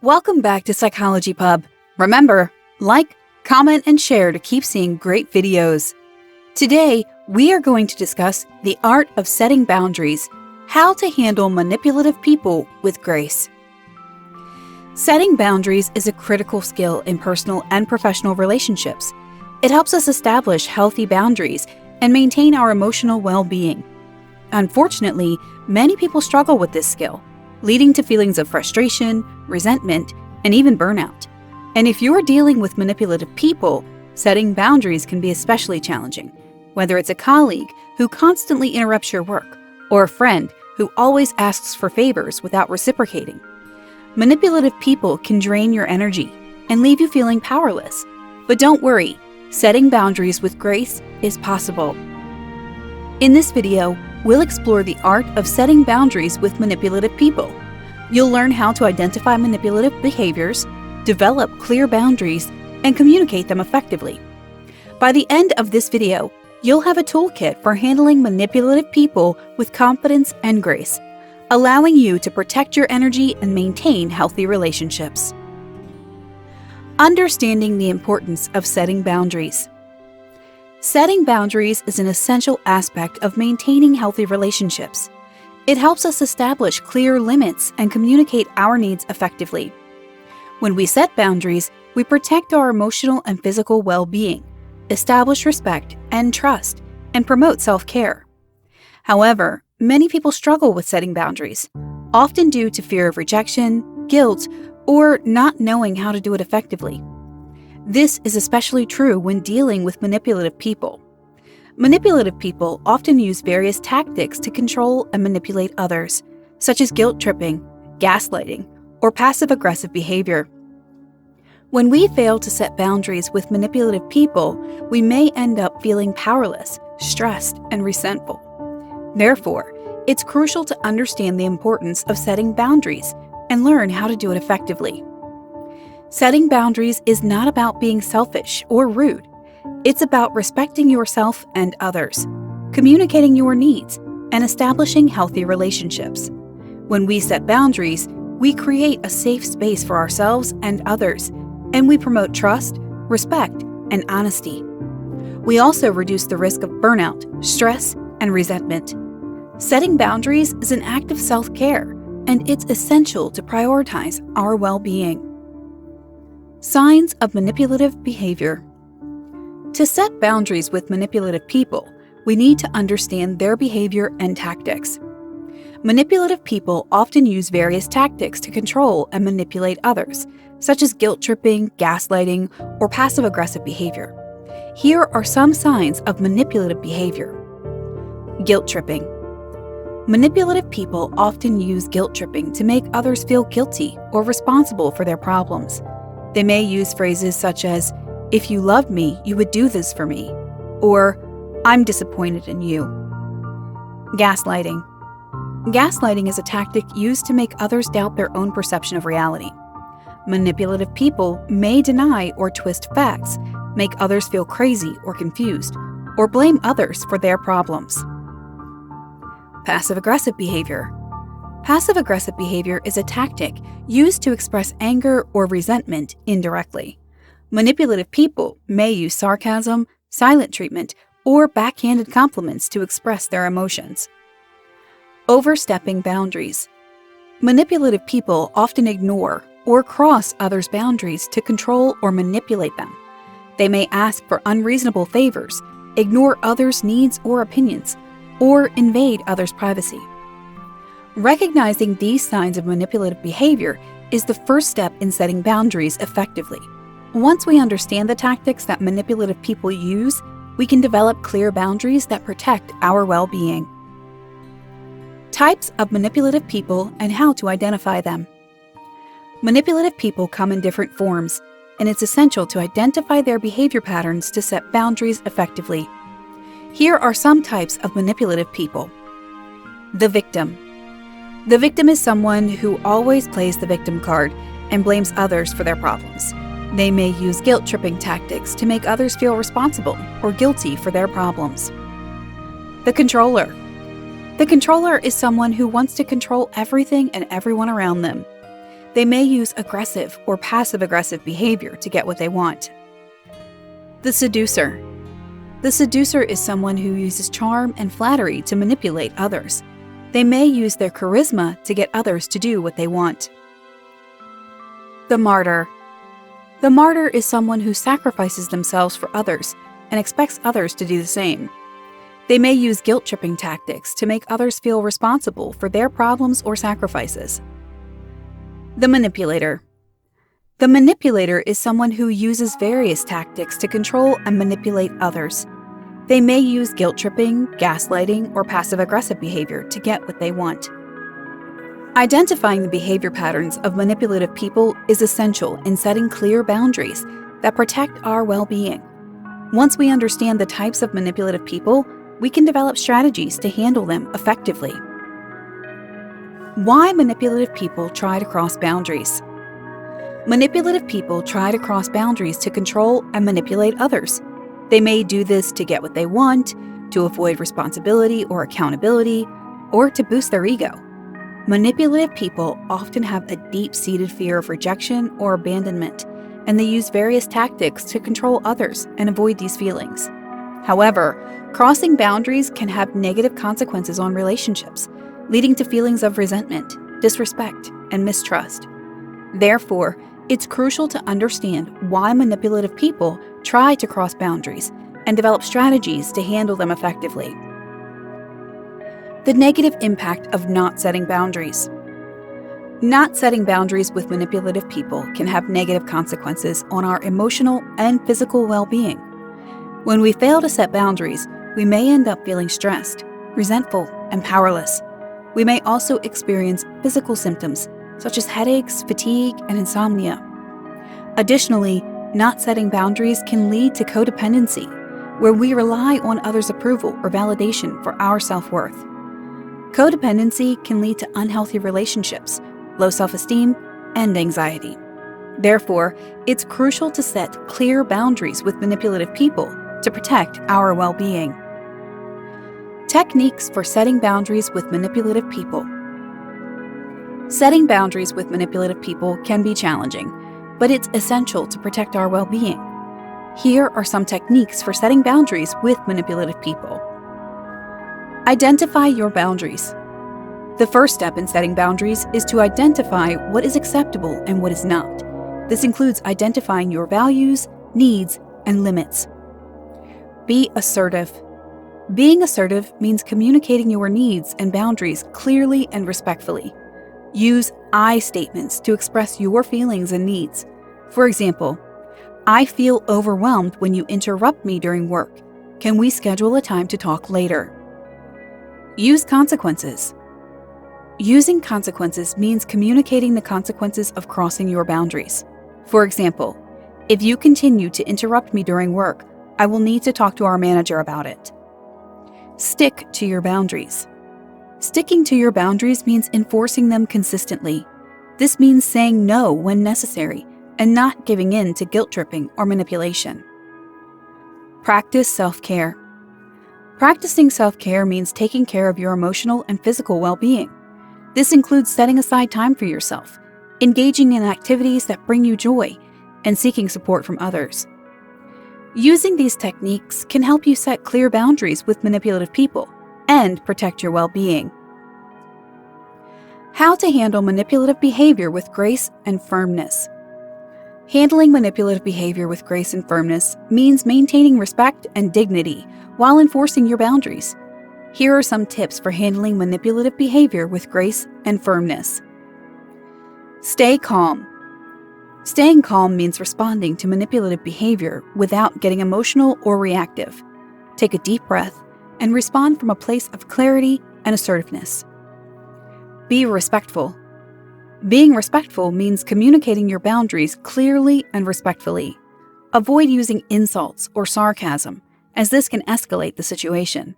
Welcome back to Psychology Pub. Remember, like, comment, and share to keep seeing great videos. Today, we are going to discuss the art of setting boundaries, how to handle manipulative people with grace. Setting boundaries is a critical skill in personal and professional relationships. It helps us establish healthy boundaries and maintain our emotional well-being. Unfortunately, many people struggle with this skill, leading to feelings of frustration, resentment, and even burnout. And if you're dealing with manipulative people, setting boundaries can be especially challenging, whether it's a colleague who constantly interrupts your work or a friend who always asks for favors without reciprocating. Manipulative people can drain your energy and leave you feeling powerless. But don't worry, setting boundaries with grace is possible. In this video, we'll explore the art of setting boundaries with manipulative people. You'll learn how to identify manipulative behaviors, develop clear boundaries, and communicate them effectively. By the end of this video, you'll have a toolkit for handling manipulative people with confidence and grace, allowing you to protect your energy and maintain healthy relationships. Understanding the importance of setting boundaries. Setting boundaries is an essential aspect of maintaining healthy relationships. It helps us establish clear limits and communicate our needs effectively. When we set boundaries, we protect our emotional and physical well-being, establish respect and trust, and promote self-care. However, many people struggle with setting boundaries, often due to fear of rejection, guilt, or not knowing how to do it effectively. This is especially true when dealing with manipulative people. Manipulative people often use various tactics to control and manipulate others, such as guilt tripping, gaslighting, or passive-aggressive behavior. When we fail to set boundaries with manipulative people, we may end up feeling powerless, stressed, and resentful. Therefore, it's crucial to understand the importance of setting boundaries and learn how to do it effectively. Setting boundaries is not about being selfish or rude. It's about respecting yourself and others, communicating your needs, and establishing healthy relationships. When we set boundaries, we create a safe space for ourselves and others, and we promote trust, respect, and honesty. We also reduce the risk of burnout, stress, and resentment. Setting boundaries is an act of self-care, and it's essential to prioritize our well-being. Signs of manipulative behavior. To set boundaries with manipulative people, we need to understand their behavior and tactics. Manipulative people often use various tactics to control and manipulate others, such as guilt tripping, gaslighting, or passive-aggressive behavior. Here are some signs of manipulative behavior. Guilt tripping. Manipulative people often use guilt tripping to make others feel guilty or responsible for their problems. They may use phrases such as, "If you loved me, you would do this for me," or "I'm disappointed in you." Gaslighting. Gaslighting is a tactic used to make others doubt their own perception of reality. Manipulative people may deny or twist facts, make others feel crazy or confused, or blame others for their problems. Passive-aggressive behavior. Passive-aggressive behavior is a tactic used to express anger or resentment indirectly. Manipulative people may use sarcasm, silent treatment, or backhanded compliments to express their emotions. Overstepping boundaries. Manipulative people often ignore or cross others' boundaries to control or manipulate them. They may ask for unreasonable favors, ignore others' needs or opinions, or invade others' privacy. Recognizing these signs of manipulative behavior is the first step in setting boundaries effectively. Once we understand the tactics that manipulative people use, we can develop clear boundaries that protect our well-being. Types of manipulative people and how to identify them. Manipulative people come in different forms, and it's essential to identify their behavior patterns to set boundaries effectively. Here are some types of manipulative people. The victim. The victim is someone who always plays the victim card and blames others for their problems. They may use guilt-tripping tactics to make others feel responsible or guilty for their problems. The controller. The controller is someone who wants to control everything and everyone around them. They may use aggressive or passive-aggressive behavior to get what they want. The seducer. The seducer is someone who uses charm and flattery to manipulate others. They may use their charisma to get others to do what they want. The martyr. The martyr is someone who sacrifices themselves for others and expects others to do the same. They may use guilt-tripping tactics to make others feel responsible for their problems or sacrifices. The manipulator. The manipulator is someone who uses various tactics to control and manipulate others. They may use guilt-tripping, gaslighting, or passive-aggressive behavior to get what they want. Identifying the behavior patterns of manipulative people is essential in setting clear boundaries that protect our well-being. Once we understand the types of manipulative people, we can develop strategies to handle them effectively. Why manipulative people try to cross boundaries? Manipulative people try to cross boundaries to control and manipulate others. They may do this to get what they want, to avoid responsibility or accountability, or to boost their ego. Manipulative people often have a deep-seated fear of rejection or abandonment, and they use various tactics to control others and avoid these feelings. However, crossing boundaries can have negative consequences on relationships, leading to feelings of resentment, disrespect, and mistrust. Therefore, it's crucial to understand why manipulative people try to cross boundaries and develop strategies to handle them effectively. The negative impact of not setting boundaries. Not setting boundaries with manipulative people can have negative consequences on our emotional and physical well-being. When we fail to set boundaries, we may end up feeling stressed, resentful, and powerless. We may also experience physical symptoms such as headaches, fatigue, and insomnia. Additionally, not setting boundaries can lead to codependency, where we rely on others' approval or validation for our self-worth. Codependency can lead to unhealthy relationships, low self-esteem, and anxiety. Therefore, it's crucial to set clear boundaries with manipulative people to protect our well-being. Techniques for setting boundaries with manipulative people. Setting boundaries with manipulative people can be challenging, but it's essential to protect our well-being. Here are some techniques for setting boundaries with manipulative people. Identify your boundaries. The first step in setting boundaries is to identify what is acceptable and what is not. This includes identifying your values, needs, and limits. Be assertive. Being assertive means communicating your needs and boundaries clearly and respectfully. Use I statements to express your feelings and needs. For example, I feel overwhelmed when you interrupt me during work. Can we schedule a time to talk later? Use consequences. Using consequences means communicating the consequences of crossing your boundaries. For example, if you continue to interrupt me during work, I will need to talk to our manager about it. Stick to your boundaries. Sticking to your boundaries means enforcing them consistently. This means saying no when necessary and not giving in to guilt-tripping or manipulation. Practice self-care. Practicing self-care means taking care of your emotional and physical well-being. This includes setting aside time for yourself, engaging in activities that bring you joy, and seeking support from others. Using these techniques can help you set clear boundaries with manipulative people and protect your well-being. How to handle manipulative behavior with grace and firmness. Handling manipulative behavior with grace and firmness means maintaining respect and dignity while enforcing your boundaries. Here are some tips for handling manipulative behavior with grace and firmness. Stay calm. Staying calm means responding to manipulative behavior without getting emotional or reactive. Take a deep breath and respond from a place of clarity and assertiveness. Be respectful. Being respectful means communicating your boundaries clearly and respectfully. Avoid using insults or sarcasm, as this can escalate the situation.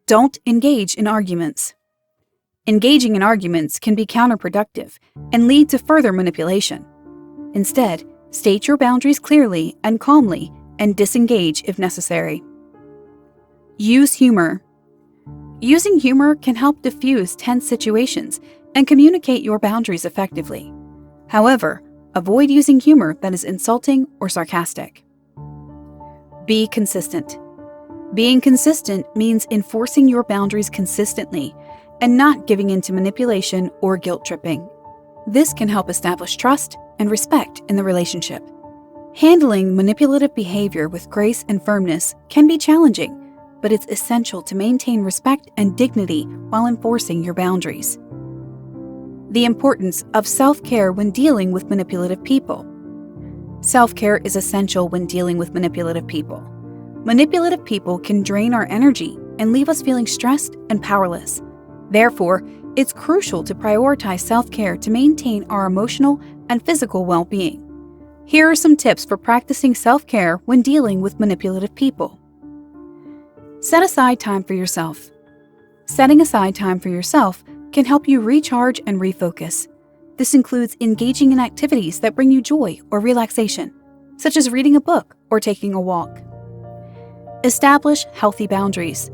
Don't engage in arguments. Engaging in arguments can be counterproductive and lead to further manipulation. Instead, state your boundaries clearly and calmly and disengage if necessary. Use humor. Using humor can help diffuse tense situations and communicate your boundaries effectively. However, avoid using humor that is insulting or sarcastic. Be consistent. Being consistent means enforcing your boundaries consistently and not giving in to manipulation or guilt tripping. This can help establish trust and respect in the relationship. Handling manipulative behavior with grace and firmness can be challenging, but it's essential to maintain respect and dignity while enforcing your boundaries. The importance of self-care when dealing with manipulative people. Self-care is essential when dealing with manipulative people. Manipulative people can drain our energy and leave us feeling stressed and powerless. Therefore, it's crucial to prioritize self-care to maintain our emotional and physical well-being. Here are some tips for practicing self-care when dealing with manipulative people. Set aside time for yourself. Setting aside time for yourself can help you recharge and refocus. This includes engaging in activities that bring you joy or relaxation, such as reading a book or taking a walk. Establish healthy boundaries.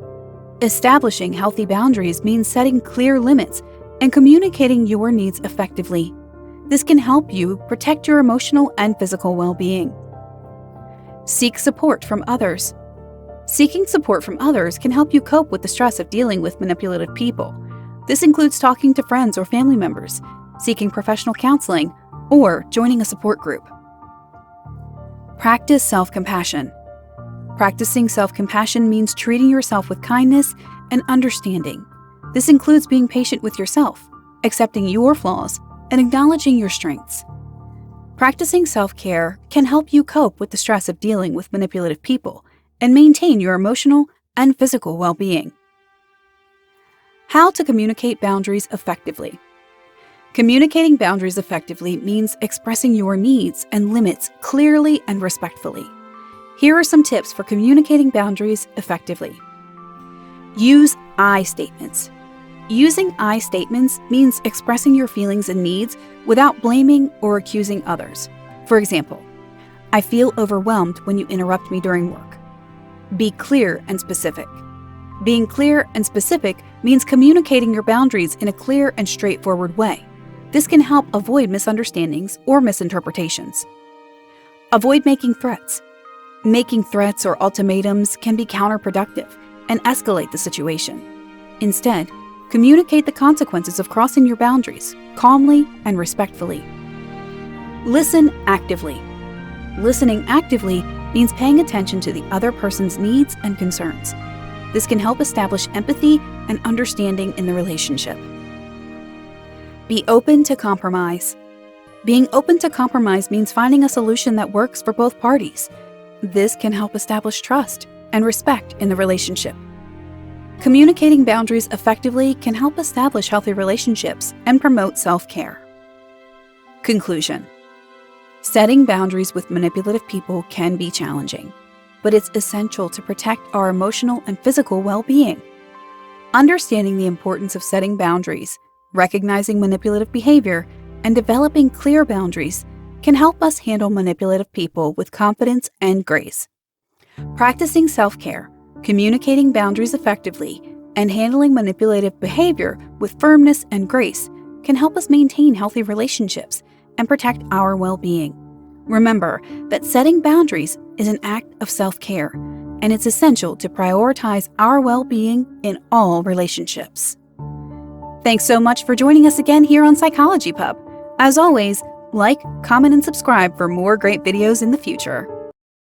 Establishing healthy boundaries means setting clear limits and communicating your needs effectively. This can help you protect your emotional and physical well-being. Seek support from others. Seeking support from others can help you cope with the stress of dealing with manipulative people. This includes talking to friends or family members, seeking professional counseling, or joining a support group. Practice self-compassion. Practicing self-compassion means treating yourself with kindness and understanding. This includes being patient with yourself, accepting your flaws, and acknowledging your strengths. Practicing self-care can help you cope with the stress of dealing with manipulative people and maintain your emotional and physical well-being. How to communicate boundaries effectively. Communicating boundaries effectively means expressing your needs and limits clearly and respectfully. Here are some tips for communicating boundaries effectively. Use I statements. Using I statements means expressing your feelings and needs without blaming or accusing others. For example, I feel overwhelmed when you interrupt me during work. Be clear and specific. Being clear and specific means communicating your boundaries in a clear and straightforward way. This can help avoid misunderstandings or misinterpretations. Avoid making threats. Making threats or ultimatums can be counterproductive and escalate the situation. Instead, communicate the consequences of crossing your boundaries calmly and respectfully. Listen actively. Listening actively means paying attention to the other person's needs and concerns. This can help establish empathy and understanding in the relationship. Be open to compromise. Being open to compromise means finding a solution that works for both parties. This can help establish trust and respect in the relationship. Communicating boundaries effectively can help establish healthy relationships and promote self-care. Conclusion. Setting boundaries with manipulative people can be challenging, but it's essential to protect our emotional and physical well-being. Understanding the importance of setting boundaries, recognizing manipulative behavior, and developing clear boundaries can help us handle manipulative people with confidence and grace. Practicing self-care, communicating boundaries effectively, and handling manipulative behavior with firmness and grace can help us maintain healthy relationships and protect our well-being. Remember that setting boundaries is an act of self-care, and it's essential to prioritize our well-being in all relationships. Thanks so much for joining us again here on Psychology Pub. As always, like, comment, and subscribe for more great videos in the future.